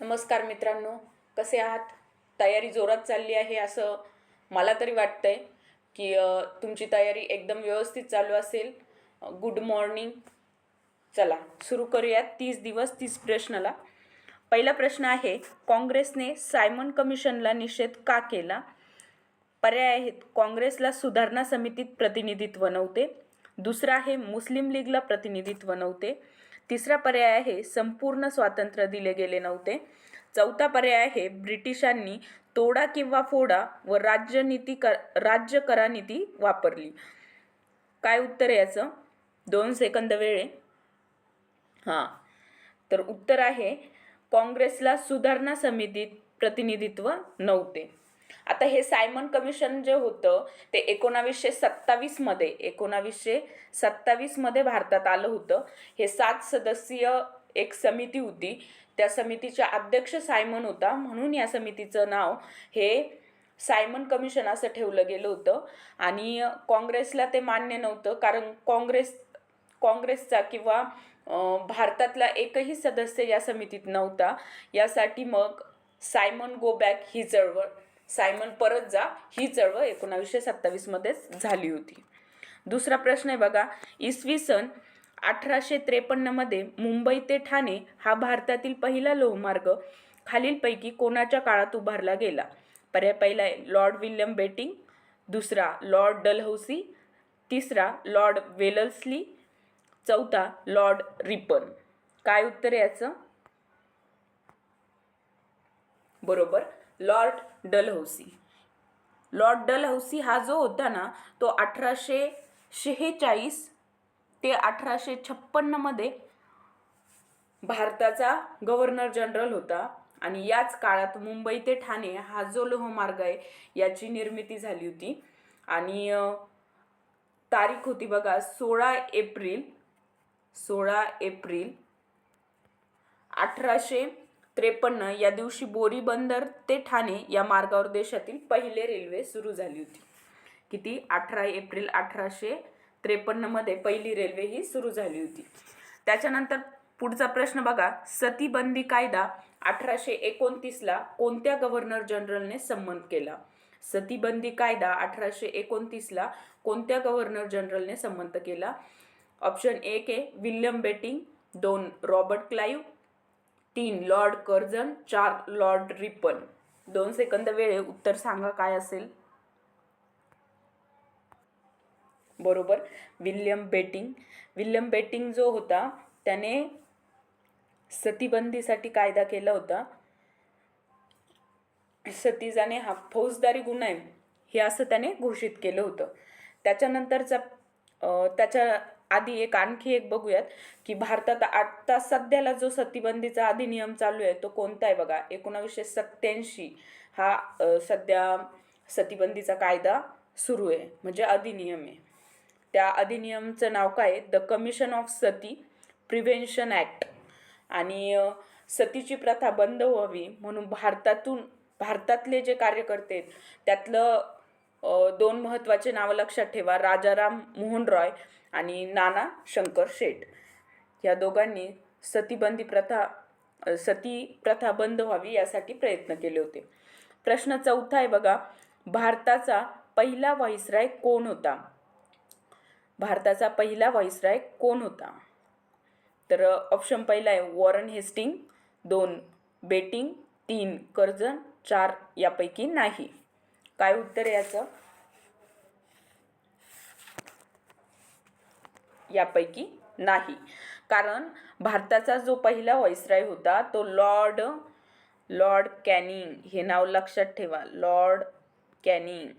नमस्कार मित्रांनो, कसे आहात? तयारी जोरात चालली आहे असं मला तरी वाटतंय की तुमची तयारी एकदम व्यवस्थित चालू असेल. Good morning. चला सुरू करूयात. 30 दिवस 30 प्रश्नाला. पहिला प्रश्न आहे, काँग्रेसने सायमन कमिशनला निषेध का केला? पर्याय आहेत, काँग्रेसला सुधारणा समितीत प्रतिनिधित्व नव्हते. दुसरा आहे, मुस्लिम लीगला प्रतिनिधित्व नव्हते. तिसरा पर्याय आहे, संपूर्ण स्वातंत्र्य दिले गेले नव्हते. चौथा पर्याय आहे, ब्रिटिशांनी तोडा किंवा फोडा व राज्य करानीती वापरली. काय उत्तर आहे याचं? 2 सेकंद वेळ आहे. हां, तर उत्तर आहे, काँग्रेसला सुधारणा समितीत प्रतिनिधित्व नव्हते. आता हे सायमन कमिशन जे होतं ते 1927 मध्ये भारतात आलं होतं. हे 7 सदस्यीय एक समिती होती. त्या समितीचा अध्यक्ष सायमन होता, म्हणून या समितीचं नाव हे सायमन कमिशन असं ठेवलं गेलं होतं. आणि काँग्रेसला ते मान्य नव्हतं, कारण काँग्रेसचा किंवा भारतातला एकही सदस्य या समितीत नव्हता. यासाठी मग सायमन गो बॅक ही चळवळ, सायमन परत जा ही चळवळ 1927 मध्येच झाली होती. दुसरा प्रश्न आहे बघा, इसवी सन 1853 मध्ये मुंबई ते ठाणे हा भारतातील पहिला लोहमार्ग खालीलपैकी कोणाच्या काळात उभारला गेला? पर्याय पहिला आहे, लॉर्ड विल्यम बेटिंग. दुसरा, लॉर्ड डलहौसी. तिसरा, लॉर्ड वेलस्ली. चौथा, लॉर्ड रिपन. काय उत्तर आहे याचं? बरोबर, लॉर्ड डलहौसी. लॉर्ड डलहौसी हा जो होता ना, तो 1846 ते 1856 मध्ये भारताचा गव्हर्नर जनरल होता. आणि याच काळात मुंबई ते ठाणे हा जो लोहमार्ग आहे याची निर्मिती झाली होती. आणि तारीख होती बघा 16 एप्रिल 1853. या दिवशी बोरीबंदर ते ठाणे या मार्गावर देशातील पहिले रेल्वे सुरू झाली होती. किती? 18 एप्रिल 1853 मध्ये पहिली रेल्वे ही सुरू झाली होती. त्याच्यानंतर पुढचा प्रश्न बघा, सतीबंदी कायदा 1829 ला कोणत्या गव्हर्नर जनरलने संमत केला? सतीबंदी कायदा 1829 ला कोणत्या गव्हर्नर जनरलने संमत केला? ऑप्शन 1 आहे William Bentinck. 2 Robert Clive. 3 Lord Curzon. 4 Lord Ripon. 2 सेकंद वेळ, उत्तर सांगा काय असेल? बरोबर, विल्यम बेटिंग. विल्यम बेटिंग जो होता त्याने सतीबंदीसाठी कायदा केला होता. सती जाणे हा फौजदारी गुन्हा आहे हे असं त्याने घोषित केलं होतं. त्याच्यानंतरचा त्याच्या आधी आणखी एक बघूयात की भारतात आता सध्याला जो सतीबंदीचा अधिनियम चालू आहे तो कोणता आहे बघा. 1987 हा सध्या सतीबंदीचा कायदा सुरू आहे, म्हणजे अधिनियम आहे. त्या अधिनियमचं नाव काय? The commission of Sati prevention act. आणि सतीची प्रथा बंद व्हावी म्हणून भारतातले जे कार्यकर्ते आहेत त्यातलं 2 महत्त्वाचे नावं लक्षात ठेवा. राजाराम मोहन रॉय आणि नाना शंकर शेठ. या दोघांनी सती प्रथा बंद व्हावी यासाठी प्रयत्न केले होते. प्रश्न चौथा आहे बघा, भारताचा पहिला व्हाईसराय कोण होता? भारताचा पहिला व्हाईसराय कोण होता? तर ऑप्शन पहिला आहे वॉरन हेस्टिंग. 2 बेटिंग. 3 कर्झन. 4 यापैकी नाही. काय उत्तर आहे याचं? यापैकी नाही, कारण भारताचा जो पहिला व्हाईसराय होता तो लॉर्ड कॅनिंग. हे नाव लक्षात ठेवा, लॉर्ड कॅनिंग.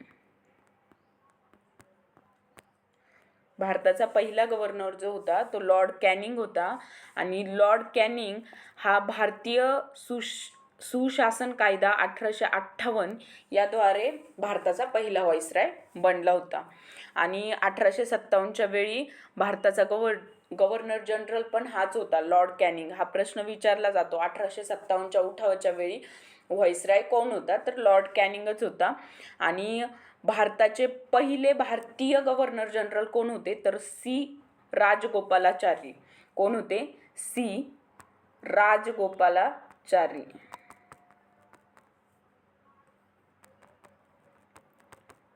भारताचा पहिला गव्हर्नर जो होता तो लॉर्ड कॅनिंग होता. आणि लॉर्ड कॅनिंग हा भारतीय सुशासन कायदा 1858 याद्वारे भारताचा पहिला व्हाईसराय बनला होता. आणि 1857च्या वेळी भारताचा गव्हर्नर जनरल पण हाच होता, लॉर्ड कॅनिंग. हा प्रश्न विचारला जातो, 1857च्या उठावाच्या वेळी व्हाईसराय कोण होता? तर लॉर्ड कॅनिंगच होता. आणि भारताचे पहिले भारतीय गव्हर्नर जनरल कोण होते? तर सी राजगोपालाचारी. कोण होते? सी राजगोपालाचारी.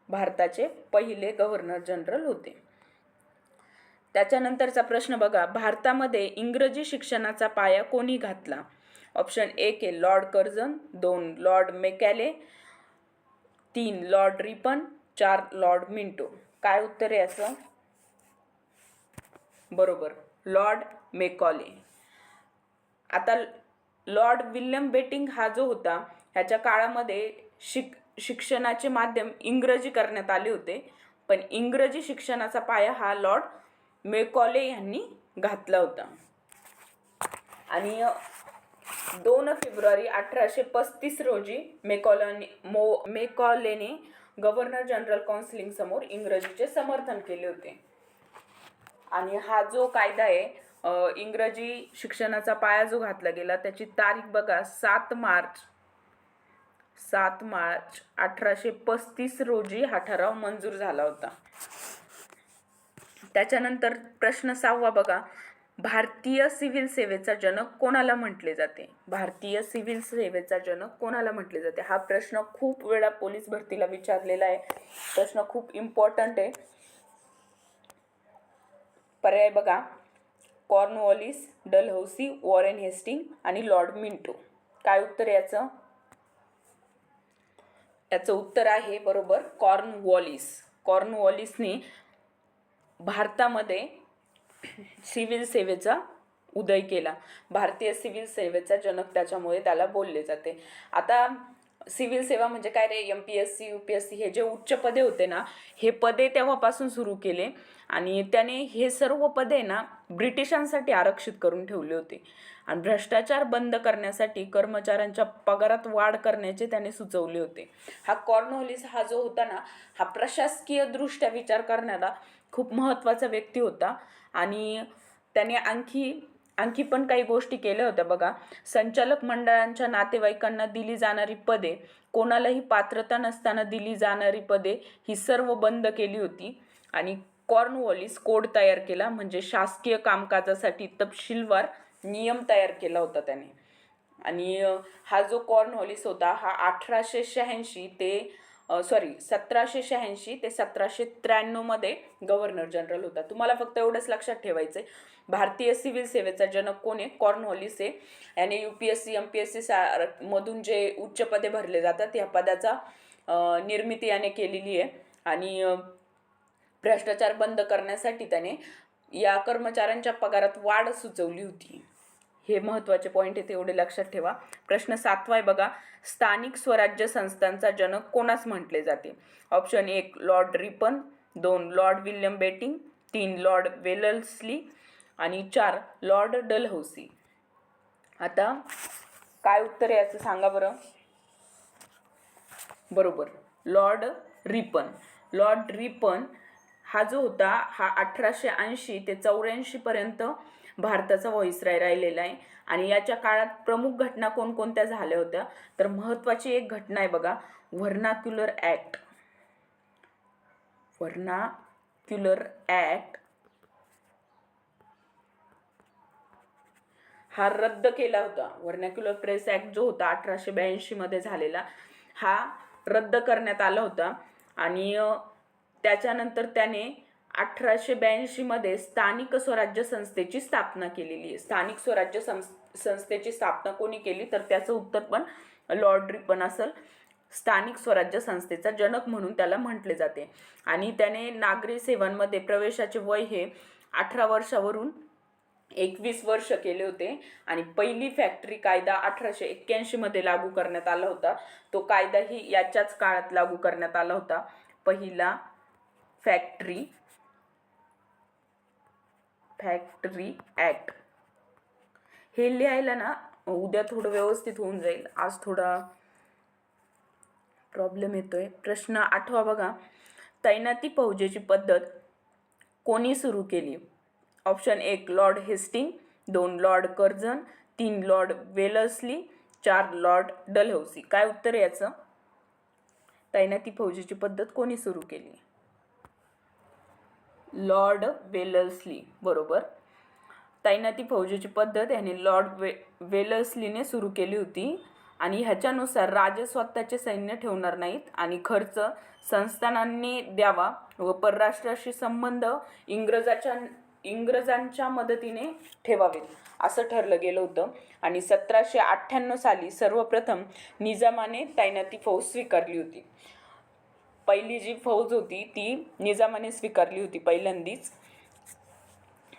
भारताचे पहिले गव्हर्नर जनरल होते. त्याच्यानंतरचा प्रश्न बघा, भारतामध्ये इंग्रजी शिक्षणाचा पाया कोणी घातला? ऑप्शन 1 आहे Lord Curzon, 2 Lord Macaulay, 3 Lord Ripon, 4 Lord Minto. काय उत्तर आहे याचं? बरोबर, लॉर्ड मेकॉले. आता लॉर्ड विल्यम बेटिंग हा जो होता, ह्याच्या काळामध्ये शिक्षणाचे माध्यम इंग्रजी करण्यात आले होते, पण इंग्रजी शिक्षणाचा पाया हा लॉर्ड मेकॉले यांनी घातला होता. आणि 2 फेब्रुवारी 1835 रोजी मेकॉलेने गव्हर्नर जनरल काउन्सिलिंग समोर इंग्रजीचे समर्थन केले होते. आणि हा जो कायदा आहे इंग्रजी शिक्षणाचा पाया जो घातला गेला, त्याची तारीख बघा 7 मार्च 1835 रोजी हा ठराव मंजूर झाला होता. त्याच्यानंतर प्रश्न 6वा बघा, भारतीय सिव्हिल सेवेचा जनक कोणाला म्हटले जाते? भारतीय सिव्हिल सेवेचा जनक कोणाला म्हटले जाते? हा प्रश्न खूप वेळा पोलीस भरतीला विचारलेला आहे. प्रश्न खूप इम्पॉर्टंट आहे. पर्याय बघा, कॉर्नवॉलिस, डलहौसी, वॉरेन हेस्टिंग आणि लॉर्ड मिंटो. काय उत्तर याचं? याचं उत्तर आहे बरोबर कॉर्नवॉलिस. कॉर्नवॉलिसने भारतामध्ये सिव्हिल सेवेचा उदय केला. भारतीय सिव्हिल सेवेचा जनक त्याच्यामुळे त्याला बोलले जाते. आता सिव्हिल सेवा म्हणजे काय रे, MPSC UPSC हे जे उच्च पदे होते ना, हे पदे तेव्हापासून सुरू केले आणि त्याने हे सर्व पदे ना ब्रिटिशांसाठी आरक्षित करून ठेवले होते. आणि भ्रष्टाचार बंद करण्यासाठी कर्मचाऱ्यांच्या पगारात वाढ करण्याचे त्याने सुचवले होते. हा कॉर्नवॉलिस हा जो होता ना, हा प्रशासकीय दृष्ट्या विचार करणारा खूप महत्त्वाचा व्यक्ती होता. आणि त्याने आणखी पण काही गोष्टी केल्या होत्या बघा. संचालक मंडळांच्या नातेवाईकांना दिली जाणारी पदे, कोणालाही पात्रता नसताना दिली जाणारी पदे ही सर्व बंद केली होती. आणि कॉर्नवॉलिस कोड तयार केला, म्हणजे शासकीय कामकाजासाठी तपशीलवार नियम तयार केला होता त्याने. आणि हा जो कॉर्नवॉलिस होता हा 1786 ते 1793 मध्ये गव्हर्नर जनरल होता. तुम्हाला फक्त एवढंच लक्षात ठेवायचंय, भारतीय सिव्हिल सेवेचा जनक कोण आहे? कॉर्नवॉलिस आहे. याने UPSC MPSC मधून जे उच्च पदे भरले जातात या पदाचा निर्मिती याने केलेली आहे. आणि भ्रष्टाचार बंद करण्यासाठी त्याने या कर्मचाऱ्यांच्या पगारात वाढ सुचवली होती. हे महत्त्वाचे पॉईंट आहे, तेवढे लक्षात ठेवा. प्रश्न 7वा आहे बघा, स्थानिक स्वराज्य संस्थांचा जनक कोणास म्हटले जाते? Option 1 Lord Ripon, 2 Lord William Bentinck, 3 Lord Wellesley आणि 4 लॉर्ड डलहौसी. आता काय उत्तर आहे याचं सांगा बरं. बरोबर, लॉर्ड रिपन. लॉर्ड रिपन हा जो होता हा 1880 ते 84 पर्यंत भारताचा व्हाईसरॉय राहिलेला आहे. आणि याच्या काळात प्रमुख घटना कोणकोणत्या झाल्या होत्या? तर महत्त्वाची एक घटना आहे बघा, व्हर्नाक्युलर ॲक्ट. व्हर्नाक्युलर ॲक्ट हा रद्द केला होता. व्हर्नाक्युलर प्रेस ॲक्ट जो होता 1882 मध्ये झालेला, हा रद्द करण्यात आला होता. आणि त्याच्यानंतर त्याने 1882 मध्ये स्थानिक स्वराज्य संस्थेची स्थापना केलेली आहे. स्थानिक स्वराज्य संस्थेची स्थापना कोणी केली? तर त्याचं उत्तर पण लॉर्ड रिपन असेल. स्थानिक स्वराज्य संस्थेचा जनक म्हणून त्याला म्हटले जाते. आणि त्याने नागरी सेवांमध्ये प्रवेशाचे वय हे 18 वर्षावरून 21 वर्ष केले होते. आणि पहिली फॅक्टरी कायदा 1881 मध्ये लागू करण्यात आला होता. तो कायदाही याच्याच काळात लागू करण्यात आला होता. पहिला फॅक्टरी ॲक्ट. हे लिहायला ना उद्या थोडं व्यवस्थित होऊन जाईल, आज थोडा प्रॉब्लेम येतोय. प्रश्न 8वा बघा, तैनाती फौजेची पद्धत कोणी सुरू केली? Option 1 Lord Hastings, 2 Lord Curzon, 3 Lord Wellesley, 4 Lord Dalhousie. काय उत्तर याचं? तैनाती फौजेची पद्धत कोणी सुरू केली? Lord Wellesley. बरोबर, तैनाती फौजेची पद्धत याने लॉर्ड वेलस्लीने सुरू केली होती. आणि ह्याच्यानुसार राजे स्वतःचे सैन्य ठेवणार नाहीत आणि खर्च संस्थानांनी द्यावा व परराष्ट्राशी संबंध इंग्रजांच्या मदतीने ठेवावेत असं ठरलं गेलं होतं. आणि 1798 साली सर्वप्रथम निजामाने तैनाती फौज स्वीकारली होती. पहिली जी फौज होती ती निजामाने स्वीकारली होती पहिल्यांदीच.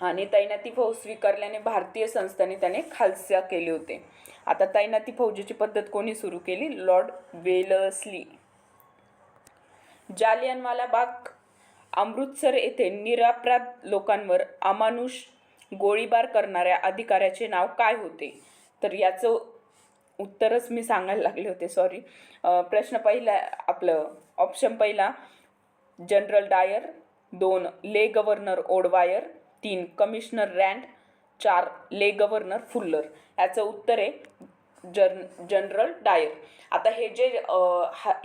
आणि तैनाती फौज स्वीकारल्याने भारतीय संस्थाने त्याने खालसा केले होते. आता तैनाती फौजेची पद्धत कोणी सुरू केली? Lord Wellesley. जालियनवाला बाग अमृतसर येथे निरपराध लोकांवर अमानुष गोळीबार करणाऱ्या अधिकाऱ्याचे नाव काय होते? तर याचं उत्तरच मी सांगायला लागले होते, सॉरी. प्रश्न पहिला, आपलं ऑप्शन पहिला जनरल डायर, 2 ले गव्हर्नर ओडवायर, 3 कमिशनर रँड, 4 ले गव्हर्नर फुल्लर. याचं उत्तर आहे जनरल डायर. आता हे जे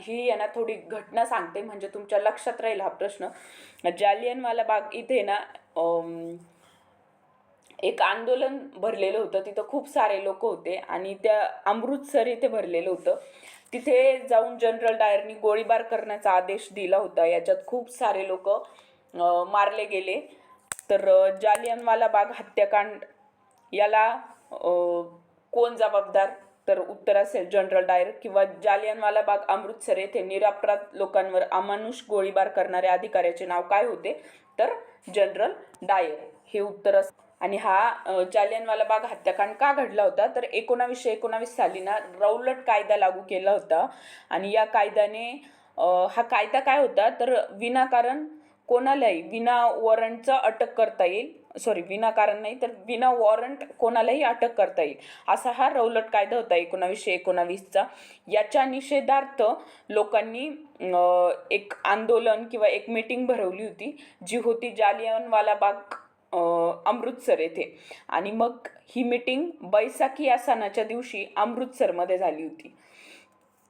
ही यांना थोडी घटना सांगते म्हणजे तुमच्या लक्षात राहील हा प्रश्न. जालियनवाला बाग इथे ना एक आंदोलन भरलेलं होतं. तिथं खूप सारे लोक होते आणि त्या अमृतसर इथे भरलेलं होतं. तिथे जाऊन जनरल डायरनी गोळीबार करण्याचा आदेश दिला होता. याच्यात खूप सारे लोक मारले गेले. तर जालियनवाला बाग हत्याकांड याला कोण जबाबदार? तर उत्तर असेल जनरल डायर. किंवा जालियनवाला बाग अमृतसर येथे निरपराध लोकांवर अमानुष गोळीबार करणाऱ्या अधिकाऱ्याचे नाव काय होते? तर जनरल डायर हे उत्तर असेल. आणि हा जालियनवाला बाग हत्याकांड का घडला होता? तर 1919 साली ना रौलट कायदा लागू केला होता. आणि या कायद्याने हा कायदा काय होता तर विनाकारण कोणालाही विना वॉरंटचं अटक करता येईल. विनाकारण नाही तर विना वॉरंट कोणालाही अटक करता येईल असा हा रौलट कायदा होता 1919चा. याच्या निषेधार्थ लोकांनी एक आंदोलन किंवा एक मीटिंग भरवली होती जी होती जालियनवाला बाग अमृतसर येथे. आणि मग ही मीटिंग बैसाखी या सणाच्या दिवशी अमृतसरमध्ये झाली होती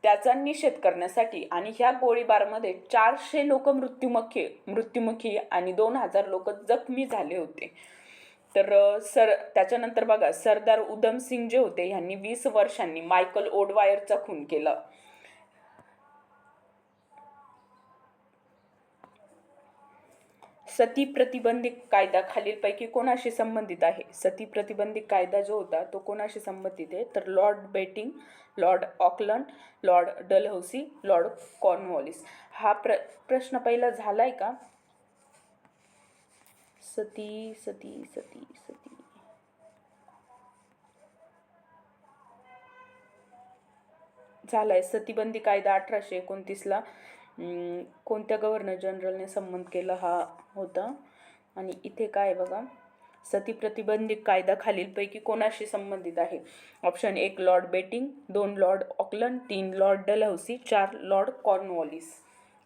त्याचा निषेध करण्यासाठी. आणि ह्या गोळीबारमध्ये 400 लोक मृत्युमुखी आणि 2000 लोक जखमी झाले होते. तर त्याच्यानंतर बघा सरदार उधम सिंग जे होते यांनी 20 वर्षांनी मायकल ओडवायरचा खून केला. सती प्रतिबंधित कायदा खालीलपैकी कोणाशी संबंधित आहे? सती प्रतिबंधित कायदा जो होता तो कोणाशी संबंधित आहे? तर Lord Bentinck, Lord Auckland, Lord Dalhousie, Lord Cornwallis. हा प्रश्न पहिला झालाय का? सती सती सती सती झालाय. सतीबंदी कायदा 1829ला कोणत्या गव्हर्नर जनरलने संमत केला हा होता. आणि इथे काय बघा, सती प्रतिबंधित कायदा खालीलपैकी कोणाशी संबंधित आहे? Option 1 Lord Bentinck, 2 Lord Auckland, 3 Lord Dalhousie, 4 Lord Cornwallis.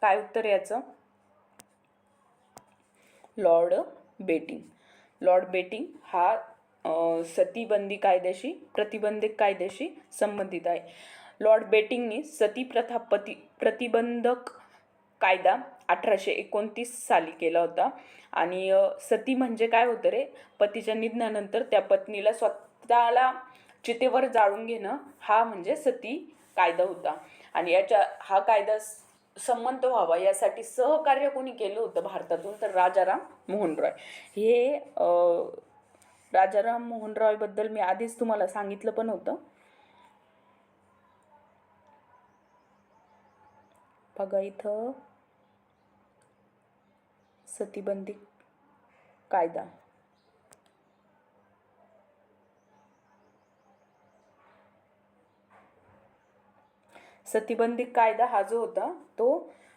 काय उत्तर याचं? Lord Bentinck. लॉर्ड बेटिंग हा सतीबंदी कायद्याशी प्रतिबंधित कायद्याशी संबंधित आहे. लॉर्ड बेटिंगनी सती प्रथा प्रतिबंधक कायदा 1829 साली केला होता. आणि सती म्हणजे काय होतं रे? पतीच्या निधनानंतर त्या पत्नीला स्वतःला चितेवर जाळून घेणं हा म्हणजे सती कायदा होता. आणि हा कायदा संमत व्हावा यासाठी सहकार्य कोणी केलं होतं भारतातून? तर राजाराम मोहन रॉय. हे राजाराम मोहन रॉय बद्दल मी आधीच तुम्हाला सांगितलं पण होतं. बघा इथं सतीबंदी कायदा. सतीबंदी कायदा हा जो होता तो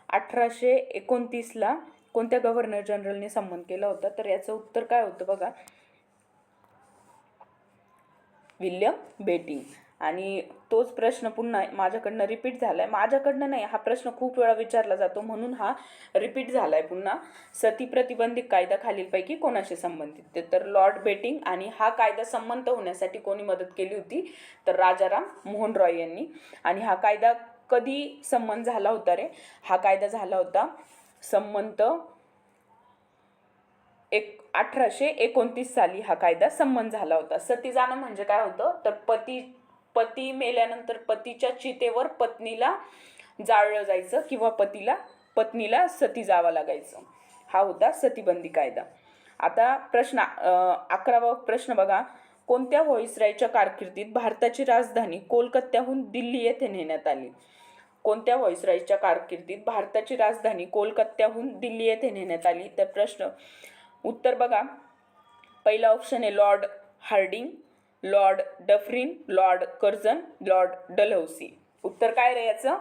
1829ला कोणत्या गव्हर्नर जनरलने संमत केला होता? तर याचं उत्तर काय होतं बघा, विल्यम बेटिंग. आणि तोच प्रश्न पुन्हा माझ्याकडनं रिपीट झालाय. माझ्याकडनं नाही, हा प्रश्न खूप वेळा विचारला जातो म्हणून हा रिपीट झालाय पुन्हा. सती प्रतिबंधित कायदा खालीलपैकी कोणाशी संबंधित? तर लॉर्ड बेटिंग. आणि हा कायदा संमत होण्यासाठी कोणी मदत केली होती? तर राजाराम मोहन रॉय यांनी. आणि हा कायदा कधी संमत झाला होता रे? हा कायदा झाला होता संमत 1829 साली हा कायदा संमत झाला होता. सती जाणं म्हणजे काय होतं तर पती मेल्यानंतर पतीच्या चितेवर पत्नीला जाळलं जायचं किंवा पत्नीला सती जावं लागायचं. हा होता सतीबंदी कायदा. आता प्रश्न 11वा प्रश्न बघा. कोणत्या व्हॉइसरॉयच्या कारकिर्दीत भारताची राजधानी कोलकात्याहून दिल्ली येथे नेण्यात आली? कोणत्या व्हॉइसरॉयच्या कारकिर्दीत भारताची राजधानी कोलकात्याहून दिल्ली येथे नेण्यात आली? तर प्रश्न उत्तर बघा. पहिला ऑप्शन आहे Lord Hardinge, Lord Dufferin, Lord Curzon, Lord Dalhousie. उत्तर काय रे याचं?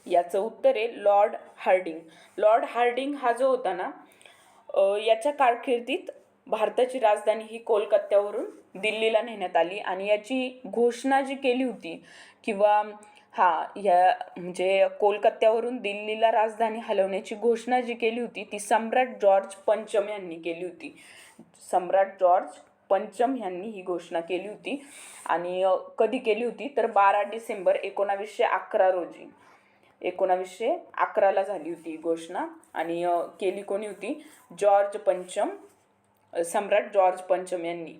याचं उत्तर आहे लॉर्ड हार्डिंग. लॉर्ड हार्डिंग हा जो होता ना, याच्या कारकिर्दीत भारताची राजधानी ही कोलकात्यावरून दिल्लीला नेण्यात आली आणि याची घोषणा जी केली होती किंवा या म्हणजे कोलकात्यावरून दिल्लीला राजधानी हलवण्याची घोषणा जी केली होती ती सम्राट जॉर्ज पंचम यांनी केली होती. सम्राट जॉर्ज पंचम यांनी ही घोषणा केली होती. आणि कधी केली होती तर 12 डिसेंबर 1911 रोजी 1911ला झाली होती ही घोषणा. आणि केली कोणी होती? सम्राट जॉर्ज पंचम यांनी.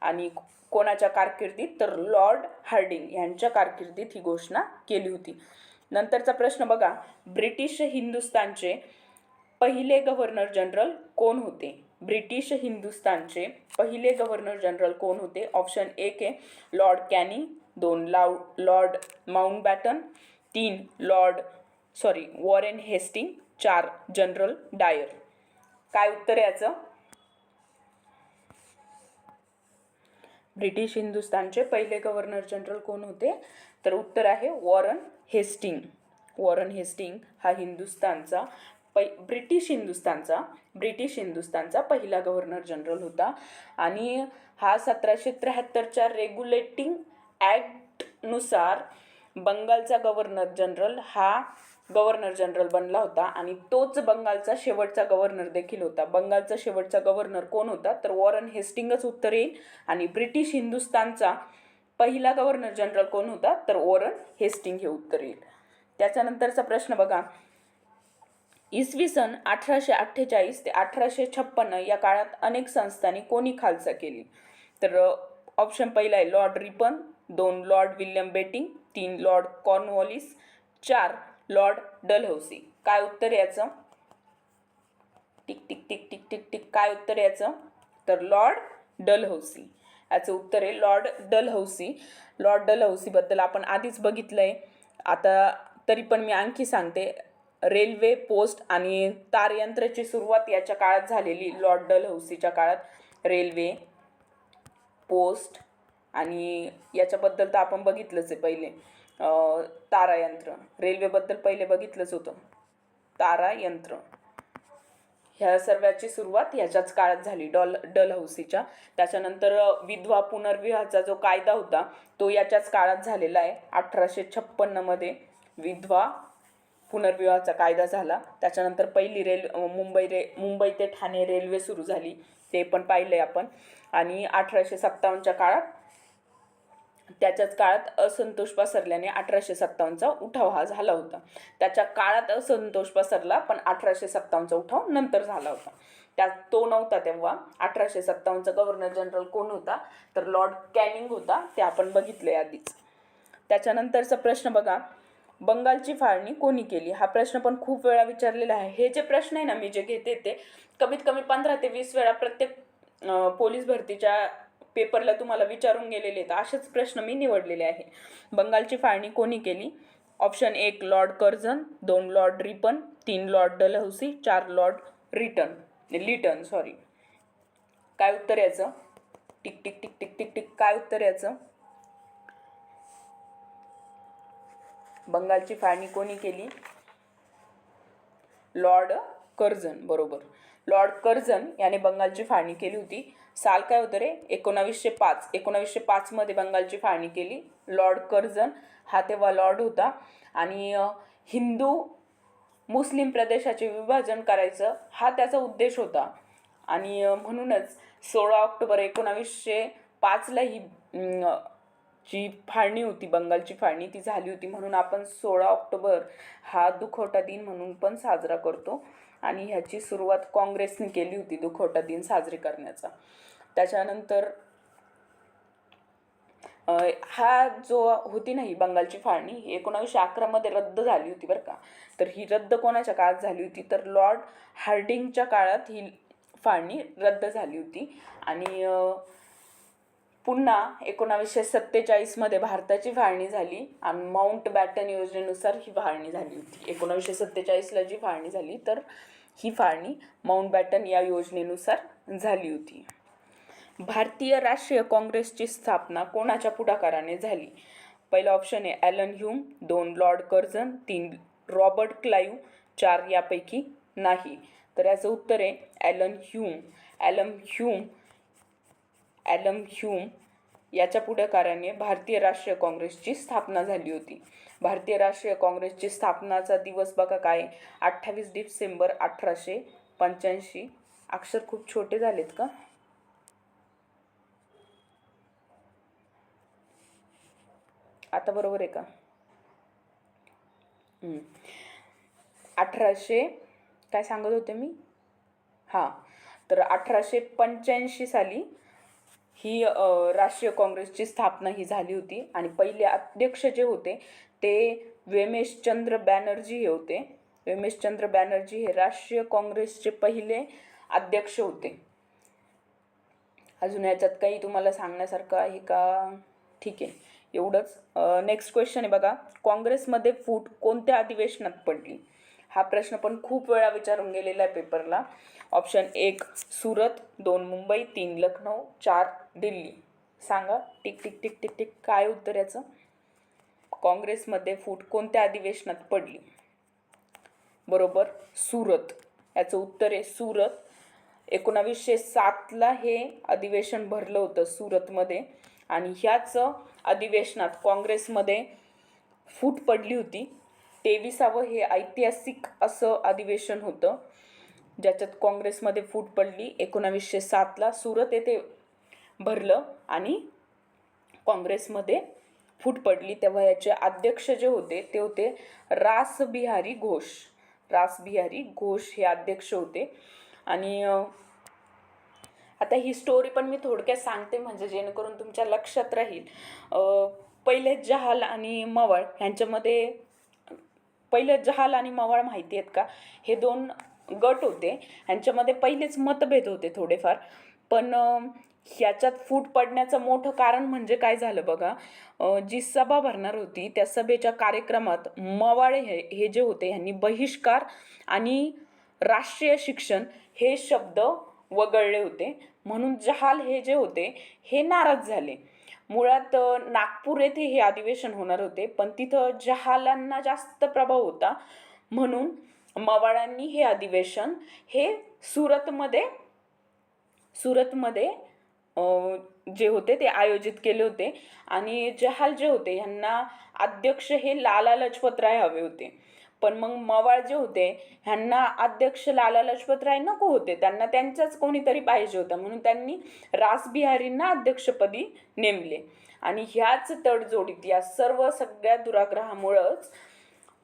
आणि कोणाच्या कारकिर्दीत तर लॉर्ड हार्डिंग यांच्या कारकिर्दीत ही घोषणा केली होती. नंतरचा प्रश्न बघा. ब्रिटिश हिंदुस्थानचे पहिले गव्हर्नर जनरल कोण होते? ब्रिटिश हिंदुस्थानचे पहिले गव्हर्नर जनरल कोण होते? ऑप्शन 1 आहे Lord Canning, 2 Lord Mountbatten, 3 Warren Hastings, 4 General Dyer. काय उत्तर आहे याचं? ब्रिटिश हिंदुस्थानचे पहिले गव्हर्नर जनरल कोण होते? तर उत्तर आहे वॉरेन हेस्टिंग. वॉरेन हेस्टिंग हा ब्रिटिश हिंदुस्थानचा पहिला गव्हर्नर जनरल होता. आणि हा 1773च्या रेग्युलेटिंग ॲक्टनुसार बंगालचा गव्हर्नर जनरल बनला होता आणि तोच बंगालचा शेवटचा गव्हर्नर देखील होता. बंगालचा शेवटचा गव्हर्नर कोण होता? तर वॉरेन हेस्टिंगच उत्तर येईल. आणि ब्रिटिश हिंदुस्थानचा पहिला गव्हर्नर जनरल कोण होता? तर वॉरेन हेस्टिंग हे उत्तर येईल. त्याच्यानंतरचा प्रश्न बघा. इसवी सन 1848 ते 1856 या काळात अनेक संस्थांनी कोणी खालसा केली? तर ऑप्शन पहिला आहे Lord Ripon, 2 Lord William Bentinck, 3 Lord Cornwallis, 4 Lord Dalhousie. काय उत्तर याचं? Tick tick tick tick tick tick. काय उत्तर याचं? तर लॉर्ड डलहौसी. याचं उत्तर आहे लॉर्ड डलहौसी. लॉर्ड डलहौसीबद्दल आपण आधीच बघितलंय. आता तरी पण मी आणखी सांगते. रेल्वे, पोस्ट आणि तारयंत्राची सुरुवात याच्या काळात झालेली. लॉर्ड डलहौसीच्या काळात रेल्वे, पोस्ट आणि याच्याबद्दल तर आपण बघितलंच आहे पहिले. तारायंत्र, रेल्वेबद्दल पहिले बघितलंच होतं. तारायंत्र ह्या सर्वांची सुरुवात ह्याच्याच काळात झाली डलहौसीच्या. त्याच्यानंतर विधवा पुनर्विवाहाचा जो कायदा होता तो याच्याच काळात झालेला आहे. 1856 विधवा पुनर्विवाहाचा कायदा झाला. त्याच्यानंतर पहिली मुंबई ते ठाणे रेल्वे सुरू झाली, ते पण पाहिलंय आपण. आणि 1857च्या काळात त्याच्याच काळात असंतोष पसरल्याने 1857चा उठाव हा झाला होता. त्याच्या काळात असंतोष पसरला पण 1857चा उठाव नंतर झाला होता. तो नव्हता तेव्हा. 1857चा गव्हर्नर जनरल कोण होता? तर लॉर्ड कॅनिंग होता. ते आपण बघितले आधीच. त्याच्यानंतरचा प्रश्न बघा. बंगालची फाळणी कोणी केली? हा प्रश्न पण खूप वेळा विचारलेला आहे. हे जे प्रश्न आहे ना मी जे घेते ते कमीत कमी 15 ते 20 वेळा प्रत्येक पोलीस भरतीच्या पेपरला तुम्हाला विचारून गेलेले आहेत. असेच प्रश्न मी निवडलेले आहे. बंगालची फाळणी कोणी केली? Option 1 Lord Curzon, 2 Lord Ripon, 3 Lord Dalhousie, 4 Lord Lytton. काय उत्तर याचं? Tick tick tick tick tick tick. काय उत्तर याचं? बंगालची फाळणी कोणी केली? Lord Curzon. बरोबर, लॉर्ड कर्झन याने बंगालची फाळणी केली होती. साल काय होतं रे? 1905. 1905 मध्ये बंगालची फाळणी केली. लॉर्ड कर्झन हा तेव्हा लॉर्ड होता. आणि हिंदू मुस्लिम प्रदेशाचे विभाजन करायचं हा त्याचा उद्देश होता. आणि म्हणूनच 16 ऑक्टोबर 1905ला ही जी फाळणी होती, बंगालची फाळणी ती झाली होती. म्हणून आपण 16 ऑक्टोबर हा दुखवटा दिन म्हणून पण साजरा करतो. आणि ह्याची सुरुवात काँग्रेसने केली होती दुखवटा दिन साजरे करण्याचा. त्याच्यानंतर हा जो होती ना ही बंगालची फाळणी ही 1911 रद्द झाली होती बरं का. तर ही रद्द कोणाच्या काळात झाली होती, तर लॉर्ड हार्डिंगच्या काळात ही फाळणी रद्द झाली होती. आणि पुन्हा 1947 भारताची फाळणी झाली आणि माउंट बॅटन योजनेनुसार ही फाळणी झाली होती. 1947 जी फाळणी झाली, तर ही फाळणी माउंट बॅटन या योजनेनुसार झाली होती. भारतीय राष्ट्रीय काँग्रेसची स्थापना कोणाच्या पुढाकाराने झाली? पहिला ऑप्शन आहे Allan Hume, 2 Lord Curzon, 3 Robert Clive, 4 यापैकी नाही. तर याचं उत्तर आहे ॲलन ह्यूम. ॲलन ह्यूम याच्या पुढाकाराने भारतीय राष्ट्रीय काँग्रेसची स्थापना झाली होती. भारतीय राष्ट्रीय काँग्रेसची स्थापनाचा दिवस बघा काय, 28 डिसेंबर 1885. अक्षर खूप छोटे झालेत का? आता बरोबर आहे का? 1800 काय सांगत होते मी? हां, तर 1885 साली ही राष्ट्रीय काँग्रेसची स्थापना ही झाली होती. आणि पहिले अध्यक्ष जे होते ते वेमेशचंद्र बॅनर्जी हे होते. वेमेशचंद्र बॅनर्जी हे राष्ट्रीय काँग्रेसचे पहिले अध्यक्ष होते. अजून याच्यात काही तुम्हाला सांगण्यासारखं आहे का? ठीक आहे, एवढंच. नेक्स्ट क्वेश्चन आहे बघा, काँग्रेसमध्ये फूट कोणत्या अधिवेशनात पडली? हा प्रश्न पण खूप वेळा विचारून गेलेला आहे पेपरला. ऑप्शन 1 सुरत, 2 मुंबई, 3 लखनौ, 4 दिल्ली. सांगा tick tick tick tick tick काय उत्तर याचं? काँग्रेसमध्ये फूट कोणत्या अधिवेशनात पडली? बरोबर, सुरत. याचं उत्तर आहे सुरत. 1907ला हे अधिवेशन भरलं होतं सुरतमध्ये. आणि ह्याच अधिवेशनात काँग्रेसमध्ये फूट पडली होती. 23वे हे ऐतिहासिक असं अधिवेशन होतं ज्याच्यात काँग्रेसमध्ये फूट पडली. 1907ला सुरत येथे भरलं आणि काँग्रेसमध्ये फूट पडली. तेव्हा याचे अध्यक्ष जे होते ते होते रासबिहारी घोष. रासबिहारी घोष हे अध्यक्ष होते. आणि आता ही स्टोरी पण मी थोडक्यात सांगते म्हणजे जेणेकरून तुमच्या लक्षात राहील. पहिले जहाल आणि मवाळ ह्यांच्यामध्ये, पहिले जहाल आणि मवाळ माहिती आहेत का? हे 2 गट होते. ह्यांच्यामध्ये पहिलेच मतभेद होते थोडेफार. पण ह्याच्यात फूट पडण्याचं मोठं कारण म्हणजे काय झालं बघा, जी सभा भरणार होती त्या सभेच्या कार्यक्रमात मवाळे हे जे होते ह्यांनी बहिष्कार आणि राष्ट्रीय शिक्षण हे शब्द वगळले होते. म्हणून जहाल हे जे होते हे नाराज झाले. मुळात नागपूर येथे हे अधिवेशन होणार होते पण तिथं जहालांना जास्त प्रभाव होता. म्हणून मवाळांनी हे अधिवेशन हे सुरतमध्ये जे होते ते आयोजित केले होते. आणि जहाल जे होते ह्यांना अध्यक्ष हे लाला लजपत राय हवे होते. पण मग मवाळ जे होते ह्यांना अध्यक्ष लाला लजपत राय नको होते, त्यांना त्यांचाच कोणीतरी पाहिजे होता. म्हणून त्यांनी रासबिहारींना अध्यक्षपदी नेमले. आणि ह्याच तडजोडीत या सगळ्या दुराग्रहामुळंच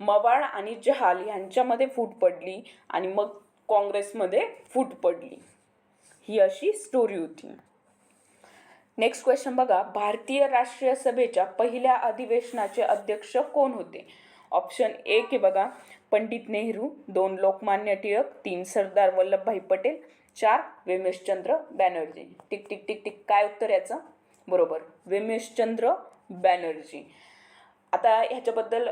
मवाळ आणि जहाल यांच्यामध्ये फूट पडली आणि मग काँग्रेसमध्ये फूट पडली. ही अशी स्टोरी होती. नेक्स्ट क्वेश्चन बघा, भारतीय राष्ट्रीय सभेच्या पहिल्या अधिवेशनाचे अध्यक्ष कोण होते? ऑप्शन 1 आहे बघा Pandit Nehru, 2 Lokmanya Tilak, 3 Sardar Vallabhbhai Patel, 4 Womeshchandra Banerjee. Tick tick tick tick काय उत्तर याचं? बरोबर, वेमेशचंद्र बॅनर्जी. आता ह्याच्याबद्दल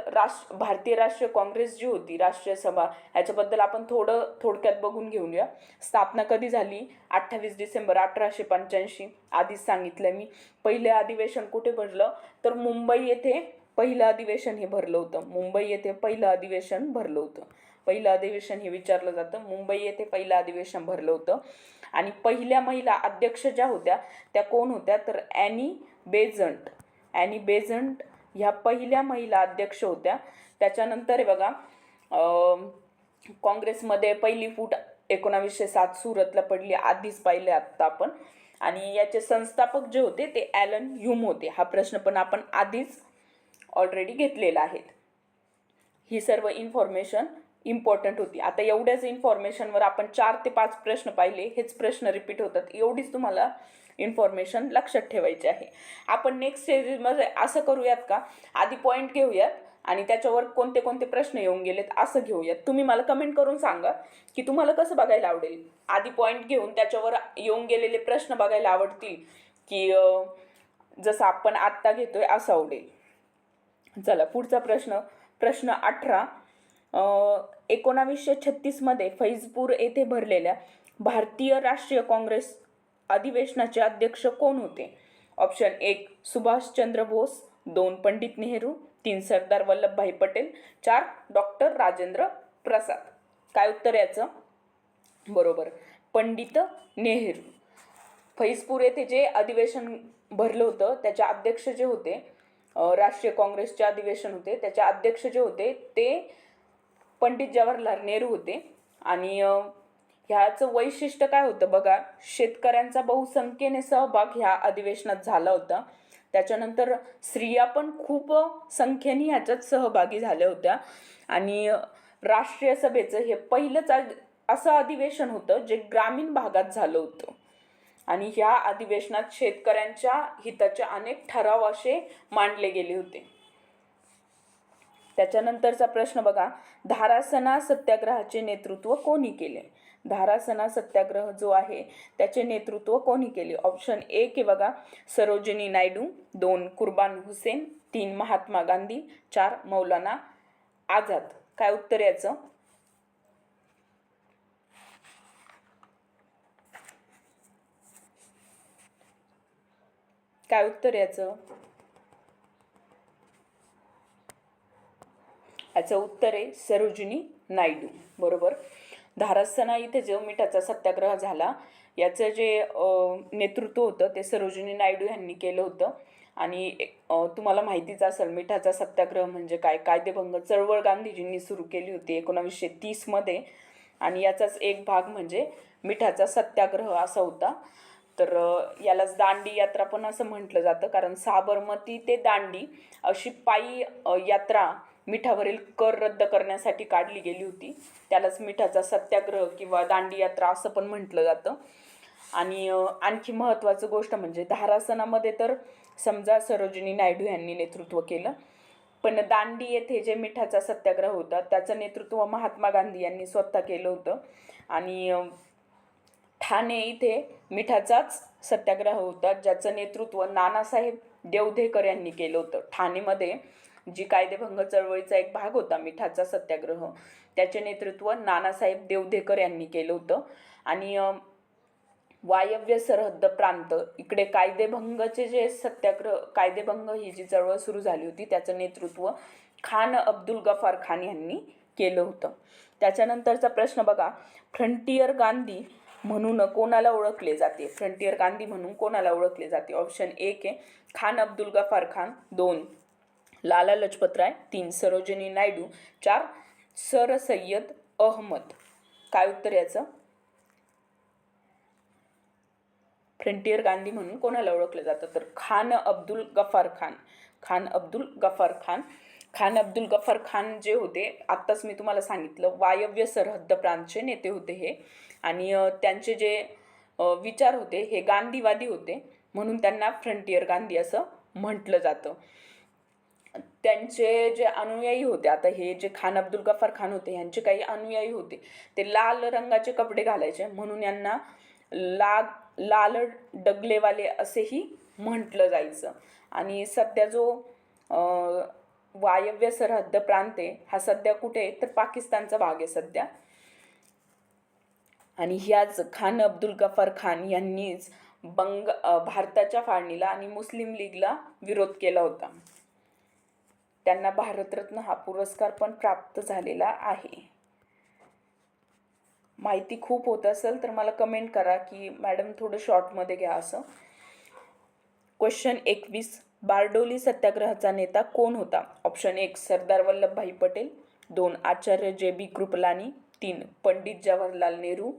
भारतीय राष्ट्रीय काँग्रेस जी होती राष्ट्रीय सभा ह्याच्याबद्दल आपण थोडक्यात बघून घेऊया. स्थापना कधी झाली? 28 डिसेंबर 1885. आधीच सांगितलं मी. पहिले अधिवेशन कुठे भरलं? तर मुंबई येथे पहिलं अधिवेशन हे भरलं होतं. मुंबई येथे पहिलं अधिवेशन भरलं होतं. पहिलं अधिवेशन हे विचारलं जातं. मुंबई येथे पहिलं अधिवेशन भरलं होतं. आणि पहिल्या महिला अध्यक्ष ज्या होत्या त्या कोण होत्या? तर ॲनी बेझंट. ॲनी बेझंट ह्या पहिल्या महिला अध्यक्ष होत्या. त्याच्यानंतर बघा काँग्रेसमध्ये पहिली फूट 1907 सुरतला पडली, आधीच पाहिले आत्ता आपण. आणि याचे संस्थापक जे होते ते ॲलन ह्यूम होते. हा प्रश्न पण आपण आधीच ऑलरेडी घेतलेला आहे. ही सर्व इन्फॉर्मेशन इम्पॉर्टंट होती. आता एवढ्याच इन्फॉर्मेशनवर आपण 4 ते 5 प्रश्न पाहिले. हेच प्रश्न रिपीट होतात. एवढीच तुम्हाला इन्फॉर्मेशन लक्षात ठेवायची आहे. आपण नेक्स्ट स्टेजमध्ये असं करूयात का, आधी पॉईंट घेऊयात आणि त्याच्यावर कोणते कोणते प्रश्न येऊन गेलेत असं घेऊयात. तुम्ही मला कमेंट करून सांगा की तुम्हाला कसं बघायला आवडेल. आधी पॉईंट घेऊन त्याच्यावर येऊन गेलेले प्रश्न बघायला आवडतील की जसं आपण आत्ता घेतोय असं आवडेल. चला पुढचा प्रश्न 18. 1936मध्ये फैजपूर येथे भरलेल्या भारतीय राष्ट्रीय काँग्रेस अधिवेशनाचे अध्यक्ष कोण होते? Option 1 Subhashchandra Bose, 2 Pandit Nehru, 3 Sardar Vallabhbhai Patel, 4 doctor Rajendra Prasad. काय उत्तर याचं? बरोबर, पंडित नेहरू. फैजपूर येथे जे अधिवेशन भरलं होतं त्याचे अध्यक्ष जे होते, राष्ट्रीय काँग्रेसचे अधिवेशन होते, त्याचे अध्यक्ष जे होते ते पंडित जवाहरलाल नेहरू होते. आणि ह्याचं वैशिष्ट्य काय होतं बघा, शेतकऱ्यांचा बहुसंख्येने सहभाग ह्या अधिवेशनात झाला होता. त्याच्यानंतर स्त्रिया पण खूप संख्येने ह्याच्यात सहभागी झाल्या होत्या. आणि राष्ट्रीय सभेचं हे पहिलंच असं अधिवेशन होतं जे ग्रामीण भागात झालं होतं. आणि ह्या अधिवेशनात शेतकऱ्यांच्या हिताचे अनेक ठराव असे मांडले गेले होते. त्याच्यानंतरचा प्रश्न बघा, धारासना सत्याग्रहाचे नेतृत्व कोणी केले? धारासना सत्याग्रह जो आहे त्याचे नेतृत्व कोणी केले? ऑप्शन 1 आहे बघा सरोजिनी नायडू, 2 कुर्बान हुसेन, 3 महात्मा गांधी, 4 मौलाना आझाद. काय उत्तर याचं? काय उत्तर याचं? याचं उत्तर आहे सरोजिनी नायडू. बरोबर. धारासना इथे जो मिठाचा सत्याग्रह झाला याचं जे नेतृत्व होतं ते सरोजिनी नायडू यांनी केलं होतं. आणि तुम्हाला माहितीच असेल मिठाचा सत्याग्रह म्हणजे काय, कायदेभंग चळवळ गांधीजींनी सुरू केली होती 1930मध्ये. आणि याचाच एक भाग म्हणजे मिठाचा सत्याग्रह असा होता. तर यालाच दांडी यात्रा पण असं म्हटलं जातं, कारण साबरमती ते दांडी अशी पायी यात्रा मिठावरील कर रद्द करण्यासाठी काढली गेली होती. त्यालाच मिठाचा सत्याग्रह किंवा दांडी यात्रा असं पण म्हटलं जातं. आणि आणखी महत्त्वाचं गोष्ट म्हणजे धारासनामध्ये तर समजा सरोजिनी नायडू यांनी नेतृत्व केलं, पण दांडी येथे जे मिठाचा सत्याग्रह होता त्याचं नेतृत्व महात्मा गांधी यांनी स्वतः केलं होतं. आणि ठाणे इथे मिठाचाच सत्याग्रह होता ज्याचं नेतृत्व नानासाहेब देवधेकर यांनी केलं होतं. ठाणेमध्ये जी कायदेभंग चळवळीचा एक भाग होता मिठाचा सत्याग्रह, त्याचे नेतृत्व नानासाहेब देवधेकर यांनी केलं होतं. आणि वायव्य सरहद्द प्रांत इकडे कायदेभंगचे जे सत्याग्रह, कायदेभंग ही जी चळवळ सुरू झाली होती त्याचं नेतृत्व खान अब्दुल गफार खान यांनी केलं होतं. त्याच्यानंतरचा प्रश्न बघा, फ्रंटियर गांधी म्हणून कोणाला ओळखले जाते? फ्रंटियर गांधी म्हणून कोणाला ओळखले जाते? ऑप्शन 1 आहे खान अब्दुल गफार खान, 2 लाला लजपत राय, 3 सरोजिनी नायडू, 4 सर सय्यद अहमद. काय उत्तर याचं? फ्रंटियर गांधी म्हणून कोणाला ओळखलं जातं? तर खान अब्दुल गफार खान. खान अब्दुल गफार खान. खान अब्दुल गफार खान जे होते आत्ताच मी तुम्हाला सांगितलं वायव्य सरहद्द प्रांतचे नेते होते हे. आणि त्यांचे जे विचार होते हे गांधीवादी होते म्हणून त्यांना फ्रंटियर गांधी असं म्हटलं जातं. त्यांचे जे अनुयायी होते, आता हे जे खान अब्दुल गफार खान होते यांचे काही अनुयायी होते ते लाल रंगाचे कपडे घालायचे म्हणून यांना लाल डगलेवाले असेही म्हटलं जायचं. आणि सध्या जो वायव्य सरहद्द प्रांत आहे हा सध्या कुठे आहे तर पाकिस्तानचा भाग आहे सध्या. आणि ह्याच खान अब्दुल गफार खान यांनीच भारताच्या फाळणीला आणि मुस्लिम लीगला विरोध केला होता. त्यांना भारतरत्न हा पुरस्कार पण प्राप्त झालेला आहे. माहिती खूप होत असेल तर मला कमेंट करा की मॅडम थोडं शॉर्टमध्ये घ्या असं. क्वेश्चन 21, बारडोली सत्याग्रहाचा नेता कोण होता? ऑप्शन 1 सरदार वल्लभभाई पटेल, 2 आचार्य JB कृपलानी, 3 पंडित जवाहरलाल नेहरू,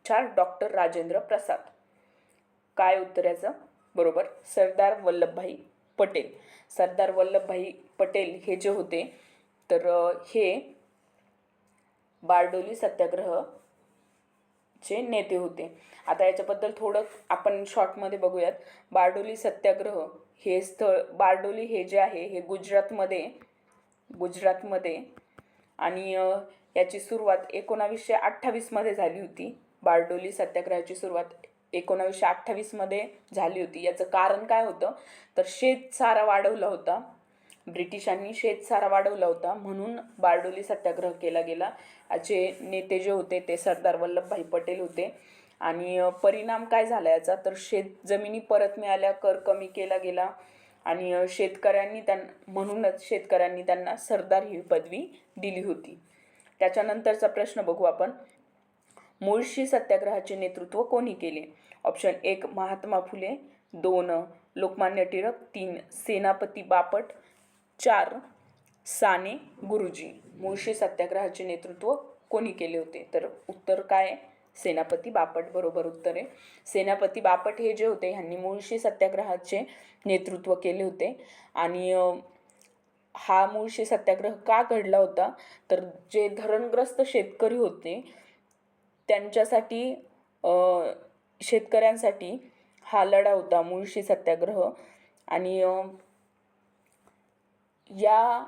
4 डॉक्टर राजेंद्र प्रसाद. काय उत्तर याचं? बरोबर, सरदार वल्लभभाई पटेल. सरदार वल्लभभाई पटेल हे जे होते तर हे बारडोली सत्याग्रह चे नेते होते. आता याच्याबद्दल थोडं आपण शॉर्टमध्ये बघूयात. बारडोली सत्याग्रह हे स्थळ, बारडोली हे जे आहे हे गुजरातमध्ये आणि याची सुरुवात 1928मध्ये झाली होती. बारडोली सत्याग्रहाची सुरुवात 1928मध्ये झाली होती. याचं कारण काय होतं तर शेतसारा वाढवला होता, ब्रिटिशांनी शेतसारा वाढवला होता म्हणून बारडोली सत्याग्रह केला गेला. याचे नेते जे होते ते सरदार वल्लभभाई पटेल होते. आणि परिणाम काय झाला याचा तर जमिनी परत मिळाल्या, कर कमी केला गेला आणि म्हणूनच शेतकऱ्यांनी त्यांना सरदार ही पदवी दिली होती. त्याच्यानंतरचा प्रश्न बघू आपण. मुळशी सत्याग्रहाचे नेतृत्व कोणी केले? ऑप्शन 1 महात्मा फुले, 2 लोकमान्य टिळक, 3 सेनापती बापट, 4 साने गुरुजी. मुळशी सत्याग्रहाचे नेतृत्व कोणी केले होते? तर उत्तर काय? सेनापती बापट बरोबर उत्तर आहे. सेनापती बापट हे जे होते ह्यांनी मुळशी सत्याग्रहाचे नेतृत्व केले होते. आणि हा मुळशी सत्याग्रह का घडला होता तर जे धरणग्रस्त शेतकरी होते त्यांच्यासाठी, शेतकऱ्यांसाठी हा लढा होता मुळशी सत्याग्रह. आणि या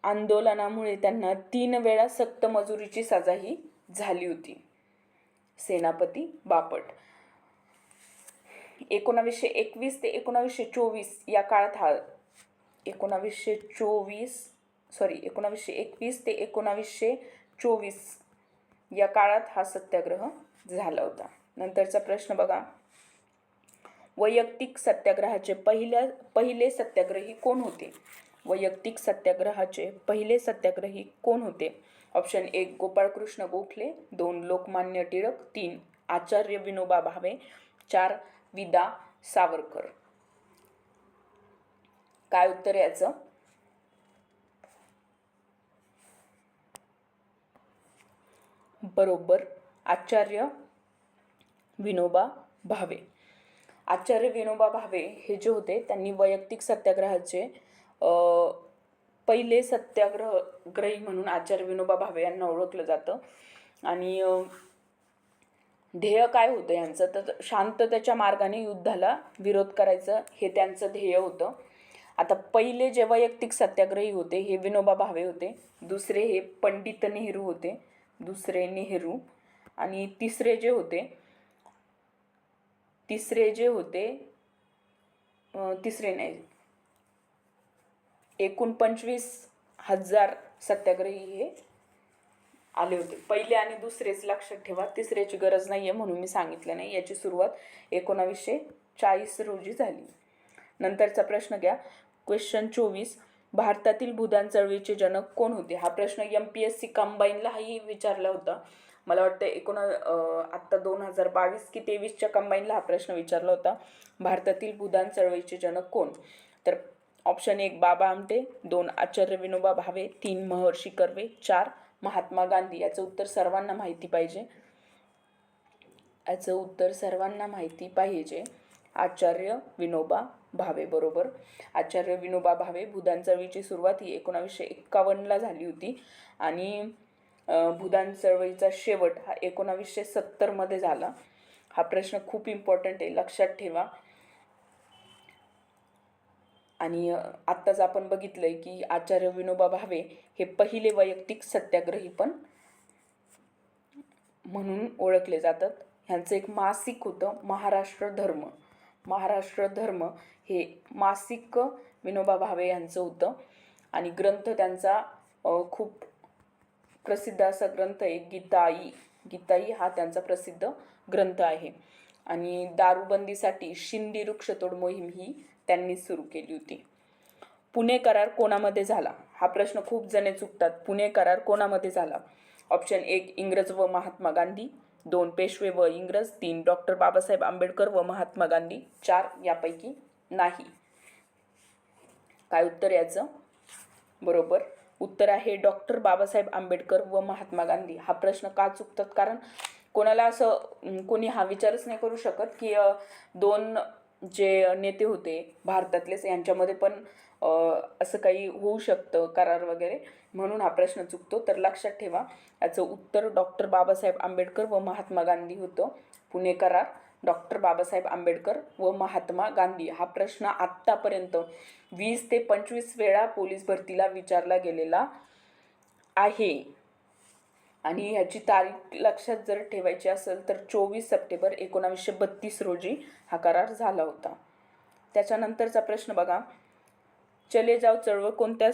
आंदोलनामुळे त्यांना 3 वेळा सक्त मजुरीची सजाही झाली होती. सेनापती बापट 1921 ते 1924 या काळात 1921 ते 1924 या काळात हा सत्याग्रह झाला होता. नंतरचा प्रश्न बघा. वैयक्तिक सत्याग्रहाचे पहिले सत्याग्रही कोण होते? वैयक्तिक सत्याग्रहाचे पहिले सत्याग्रही कोण होते? ऑप्शन 1 गोपाळकृष्ण गोखले, 2 लोकमान्य टिळक, 3 आचार्य विनोबा भावे, 4 विदा सावरकर. काय उत्तर याचं? बरोबर आचार्य विनोबा भावे. आचार्य विनोबा भावे हे जे होते त्यांनी वैयक्तिक सत्याग्रहाचे पहिले सत्याग्रही म्हणून आचार्य विनोबा भावे यांना ओळखलं जातं. आणि ध्येय काय होतं यांचं तर शांततेच्या मार्गाने युद्धाला विरोध करायचं हे त्यांचं ध्येय होतं. आता पहिले जे वैयक्तिक सत्याग्रही होते हे विनोबा भावे होते, दुसरे हे पंडित नेहरू होते, आणि तिसरे जे होते एकूण 25,000 सत्याग्रही हे आले होते. पहिले आणि दुसरेच लक्षात ठेवा, तिसऱ्याची गरज नाही आहे म्हणून मी सांगितलं नाही. याची सुरुवात 1940 रोजी झाली. नंतरचा प्रश्न घ्या. क्वेश्चन 24 भारतातील भूदान चळवळीचे जनक कोण होते? हा प्रश्न MPSC कंबाईनलाही विचारला होता. मला वाटतं आत्ता 2022 की 23च्या कंबाईनला हा प्रश्न विचारला होता. भारतातील भूदान चळवळीचे जनक कोण? तर ऑप्शन 1 बाबा आमटे, 2 आचार्य विनोबा भावे, 3 महर्षी कर्वे, 4 महात्मा गांधी. याचं उत्तर सर्वांना माहिती पाहिजे. आचार्य विनोबा भावे बरोबर. आचार्य विनोबा भावे. भूदान चळवळीची सुरुवात ही 1951ला झाली होती आणि भूदान चळवळीचा शेवट हा 1970मध्ये झाला. हा प्रश्न खूप इम्पॉर्टंट आहे, लक्षात ठेवा. आणि आत्ताच आपण बघितलंय की आचार्य विनोबा भावे हे पहिले वैयक्तिक सत्याग्रही पण म्हणून ओळखले जातात. ह्यांचं एक मासिक होतं महाराष्ट्र धर्म हे मासिक विनोबा भावे यांचं होतं. आणि ग्रंथ त्यांचा खूप प्रसिद्ध असा ग्रंथ आहे गीताई हा त्यांचा प्रसिद्ध ग्रंथ आहे. आणि दारूबंदीसाठी शिंदी वृक्षतोड मोहीम ही त्यांनी सुरू केली होती. पुणे करार कोणामध्ये झाला? हा प्रश्न खूप जणे चुकतात. पुणे करार कोणामध्ये झाला? ऑप्शन 1 इंग्रज व महात्मा गांधी, 2 पेशवे व इंग्रज, 3 डॉक्टर बाबासाहेब आंबेडकर व महात्मा गांधी, 4 यापैकी नाही. काय उत्तर याचं? बरोबर उत्तर आहे डॉक्टर बाबासाहेब आंबेडकर व महात्मा गांधी. हा प्रश्न का चुकतात? कारण कोणाला असं कोणी हा विचारच नाही करू शकत की 2 जे नेते होते भारतातलेच, यांच्यामध्ये पण असं काही होऊ शकतं करार वगैरे, म्हणून हा प्रश्न चुकतो. तर लक्षात ठेवा, याचं उत्तर डॉक्टर बाबासाहेब आंबेडकर व महात्मा गांधी होतं. पुणे करार, डॉक्टर बाबासाहेब आंबेडकर व महात्मा गांधी. हा प्रश्न आत्तापर्यंत 20 ते 25 वेळा पोलीस भरतीला विचारला गेलेला आहे. आणि ह्याची तारीख लक्षात जर ठेवायची असेल तर 24 सप्टेंबर 1932 रोजी हा करार झाला होता. त्याच्यानंतरचा प्रश्न बघा, चले जाव चळवळ कोणत्या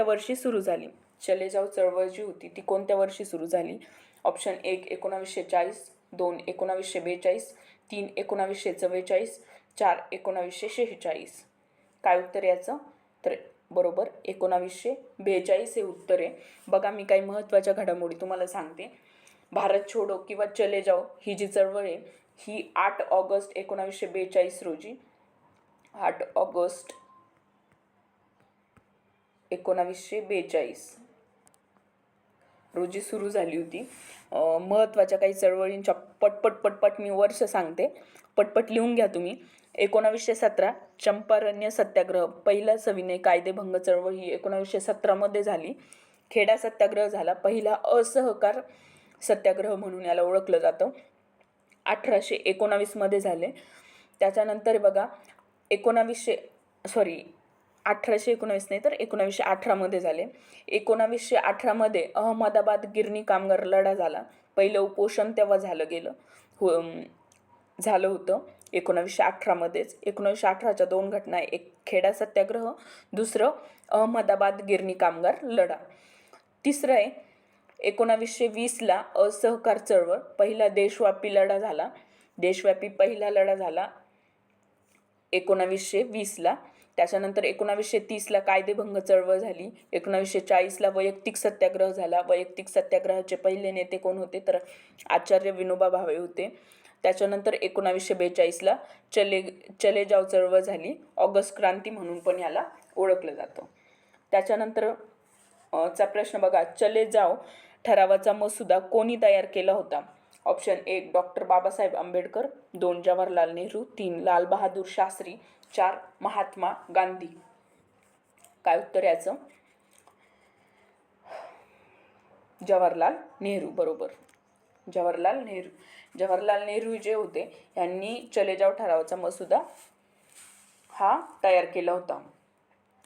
वर्षी सुरू झाली? चले जाव चळवळ जी होती ती कोणत्या वर्षी सुरू झाली? ऑप्शन 1 1940, 2 1942, 3 1944, 4 1946. काय उत्तर याचं? तर बरोबर 1942 हे उत्तर आहे. बघा, मी काही महत्त्वाच्या घडामोडी तुम्हाला सांगते. भारत छोडो किंवा चले जाओ ही जी चळवळ आहे ही 8 ऑगस्ट 1942 रोजी 8 ऑगस्ट 1942 रोजी सुरू झाली होती. महत्त्वाच्या काही चळवळींच्या पटपट मी वर्ष सांगते, पटपट लिहून घ्या तुम्ही. 1917 चंपारण्य सत्याग्रह, पहिला सविनय कायदेभंग चळवळ ही 1917 मध्ये झाली. खेडा सत्याग्रह झाला, पहिला असहकार सत्याग्रह म्हणून याला ओळखलं जातं, 1819 मध्ये झाले. त्याच्यानंतर बघा 1819 नाही तर 1918 मध्ये झाले. 1918 मध्ये अहमदाबाद गिरणी कामगार लढा झाला. पहिलं उपोषण तेव्हा झालं होतं 1918 मध्येच. 1918च्या 2 घटना, एक खेडा सत्याग्रह, दुसरं अहमदाबाद गिरणी कामगार लढा. तिसरं आहे 1920ला असहकार चळवळ, पहिला देशव्यापी लढा झाला. देशव्यापी पहिला लढा झाला 1920ला. त्याच्यानंतर 1930ला कायदेभंग चळवळ झाली. 1940ला वैयक्तिक सत्याग्रह झाला. वैयक्तिक सत्याग्रहाचे पहिले नेते कोण होते? तर आचार्य विनोबा भावे होते. त्याच्यानंतर 1942ला चले जाव चळवळ झाली. ऑगस्ट क्रांती म्हणून पण याला ओळखलं जातं. त्याच्यानंतर चा प्रश्न बघा, चले जाव ठरावाचा मसुदा कोणी तयार केला होता? Option 1 doctor Babasaheb Ambedkar, 2 Jawaharlal Nehru, 3 Lal Bahadur Shastri, 4 Mahatma Gandhi. काय उत्तर याचं? जवाहरलाल नेहरू, बरोबर, जवाहरलाल नेहरू. जवाहरलाल नेहरू जे होते यांनी चले जाव ठरावाचा मसुदा हा तयार केला होता.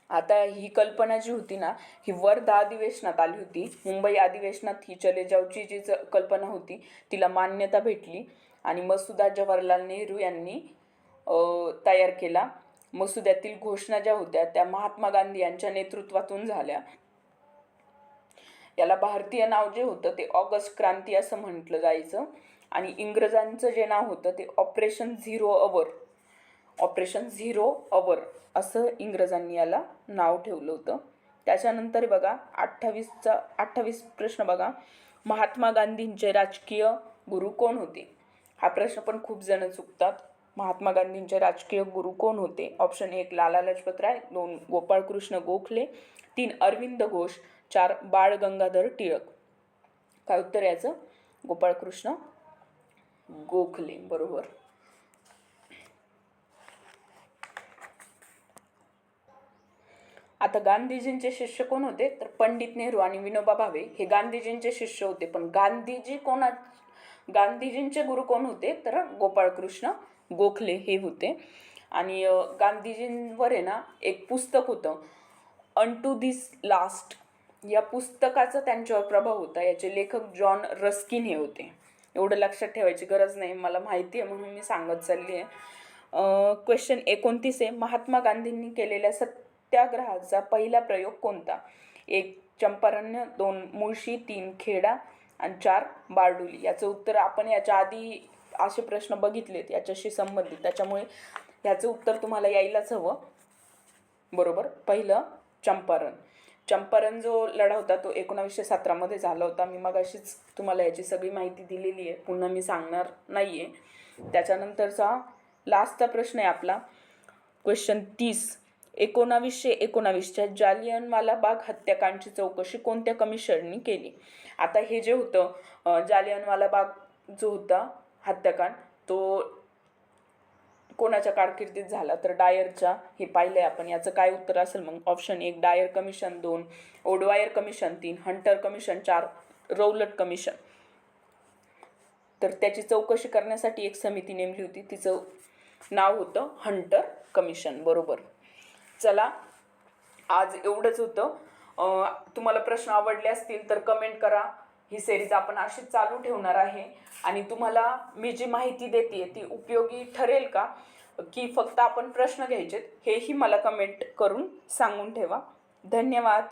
आता ही कल्पना जी होती ना, ही वर्धा अधिवेशनात आली होती. मुंबई अधिवेशनात ही चले जावची जी कल्पना होती तिला मान्यता भेटली आणि मसुदा जवाहरलाल नेहरू यांनी तयार केला. मसुद्यातील घोषणा ज्या होत्या त्या महात्मा गांधी यांच्या नेतृत्वातून झाल्या. याला भारतीय नाव जे होतं ते ऑगस्ट क्रांती असं म्हटलं जायचं आणि इंग्रजांचं जे नाव होतं ते ऑपरेशन झिरो अवर असं इंग्रजांनी याला नाव ठेवलं होतं. त्याच्यानंतर बघा 28 प्रश्न बघा, महात्मा गांधींचे राजकीय गुरु कोण होते? हा प्रश्न पण खूप जण चुकतात. महात्मा गांधींचे राजकीय गुरु कोण होते? ऑप्शन 1 लाला लजपत राय, 2 गोपाळकृष्ण गोखले, 3 अरविंद घोष, 4 बाळ गंगाधर टिळक. काय उत्तर याचं? गोपाळकृष्ण गोखले, बरोबर. आता गांधीजींचे शिष्य कोण होते? तर पंडित नेहरू आणि विनोबा भावे हे गांधीजींचे शिष्य होते. पण गांधीजींचे गुरु कोण होते? तर गोपाळकृष्ण गोखले हे होते. आणि गांधीजींवर आहे ना एक पुस्तक होतं, अनटू धिस लास्ट, या पुस्तकाचा त्यांच्यावर प्रभाव होता. याचे लेखक जॉन रस्किन हे होते. एवढं लक्षात ठेवायची गरज नाही, मला माहिती आहे म्हणून मी सांगत चालली आहे. क्वेश्चन 29 आहे, महात्मा गांधींनी केलेल्या सत्याग्रहाचा पहिला प्रयोग कोणता? 1 चंपारण्य, 2 मुळशी, 3 खेडा आणि 4 बारडोली. याचं उत्तर आपण याच्या आधी असे प्रश्न बघितलेत याच्याशी संबंधित, त्याच्यामुळे याचं उत्तर तुम्हाला यायलाच हवं. बरोबर, पहिलं चंपारण जो लढा होता तो 1917 मध्ये झाला होता. मी मगाशीच तुम्हाला याची सगळी माहिती दिलेली आहे, पुन्हा मी सांगणार नाहीये. त्याच्यानंतरचा लास्टचा प्रश्न आहे आपला क्वेश्चन 30. 1919च्या जालियनवाला बाग हत्याकांडची चौकशी कोणत्या कमिशननी केली? आता हे जे होतं जालियनवाला बाग जो होता हत्याकांड तो कोणाच्या कारकिर्दीत झाला, तर डायरच्या. हे पाहिलंय आपण. याचं काय उत्तर असेल मग? ऑप्शन 1 डायर commission, 2 O'Dwyer commission, 3 Hunter commission, 4 Rowlatt commission. तर त्याची चौकशी करण्यासाठी एक समिती नेमली होती, तिचं नाव होतं हंटर कमिशन. बरोबर. चला, आज एवढंच होतं. तुम्हाला प्रश्न आवडले असतील तर कमेंट करा. ही सिरीज आपण अशीच चालू ठेवणार आहे. आणि तुम्हाला मी जी माहिती देते ती उपयोगी ठरेल का, की फक्त आपण प्रश्न घ्यायचेत, हेही मला कमेंट करून सांगून ठेवा. धन्यवाद.